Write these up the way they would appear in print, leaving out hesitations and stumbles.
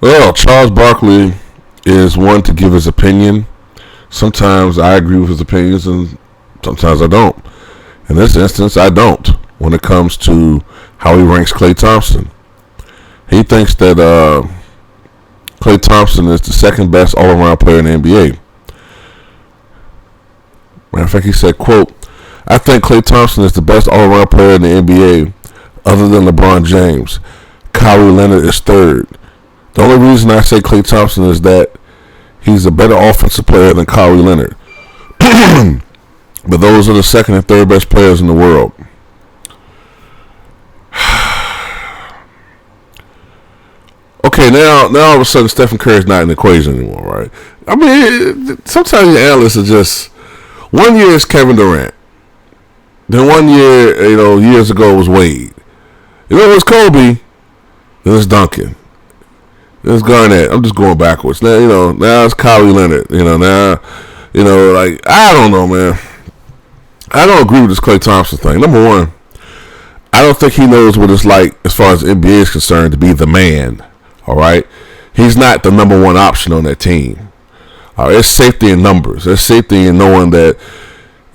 Well, Charles Barkley is one to give his opinion. Sometimes I agree with his opinions, and sometimes I don't. In this instance, I don't. When it comes to how he ranks Klay Thompson, he thinks that Klay Thompson is the second best all-around player in the NBA. Matter of fact, he said, quote, "I think Klay Thompson is the best all-around player in the NBA other than LeBron James. Kawhi Leonard is third. The only reason I say Klay Thompson is that he's a better offensive player than Kawhi Leonard. But those are the second and third best players in the world." Okay, now all of a sudden Stephen Curry's not in the equation anymore, right? I mean, sometimes your analysts are just... One year is Kevin Durant. Then one year, years ago was Wade. It was Kobe. Then it's Duncan. Then it's Garnett. I'm just going backwards. Now, now it's Kawhi Leonard. I don't know, man. I don't agree with this Klay Thompson thing. Number one, I don't think he knows what it's like as far as the NBA is concerned to be the man. All right? He's not the number one option on that team. There's safety in numbers. There's safety in knowing that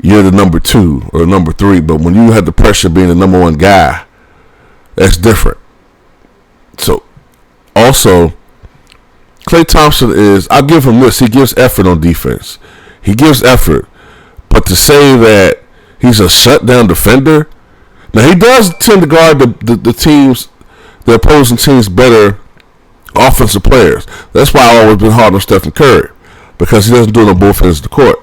you're the number two or number three. But when you have the pressure of being the number one guy, that's different. So, also, Klay Thompson I'll give him this. He gives effort on defense. He gives effort. But to say that he's a shutdown defender, now he does tend to guard the opposing teams better offensive players. That's why I've always been hard on Stephen Curry, because he doesn't do it on both ends of the court.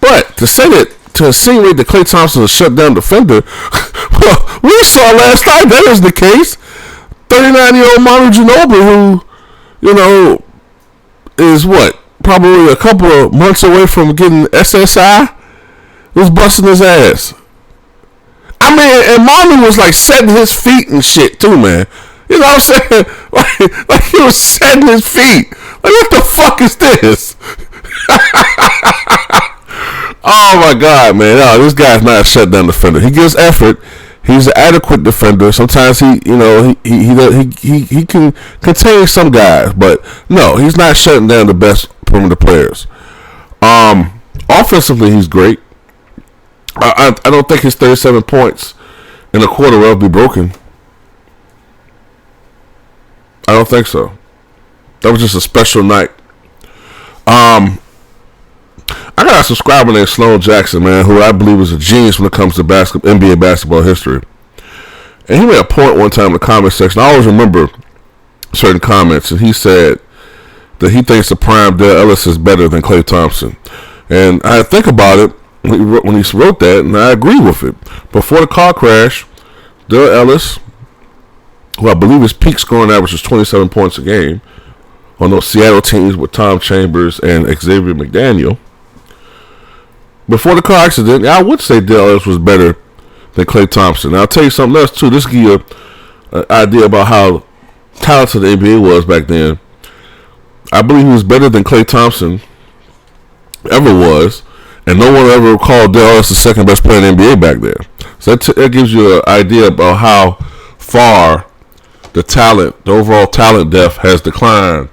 But to insinuate that Klay Thompson is a shutdown defender, well, we saw last night that isn't the case. 39-year-old Manu Ginobili, who, is probably a couple of months away from getting SSI, was busting his ass. I mean, and Manu was setting his feet and shit too, man. You know what I'm saying? Like he was setting his feet. What the fuck is this? Oh my God, man! No, this guy's not a shutdown defender. He gives effort. He's an adequate defender. Sometimes he can contain some guys, but no, he's not shutting down the best perimeter players. Offensively, he's great. I don't think his 37 points in a quarter will be broken. I don't think so. That was just a special night. I got a subscriber named Sloan Jackson, man, who I believe is a genius when it comes to NBA basketball history. And he made a point one time in the comment section. I always remember certain comments, and he said that he thinks the prime Dale Ellis is better than Klay Thompson. And I think about it when he wrote that, and I agree with it. Before the car crash, Dale Ellis, who I believe his peak scoring average was 27 points a game on those Seattle teams with Tom Chambers and Xavier McDaniel. Before the car accident, I would say Dale Ellis was better than Klay Thompson. Now, I'll tell you something else, too. This gives you an idea about how talented the NBA was back then. I believe he was better than Klay Thompson ever was, and no one ever called Dale Ellis the second best player in the NBA back then. So that gives you an idea about how far the overall talent depth has declined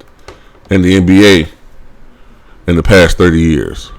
in the NBA in the past 30 years.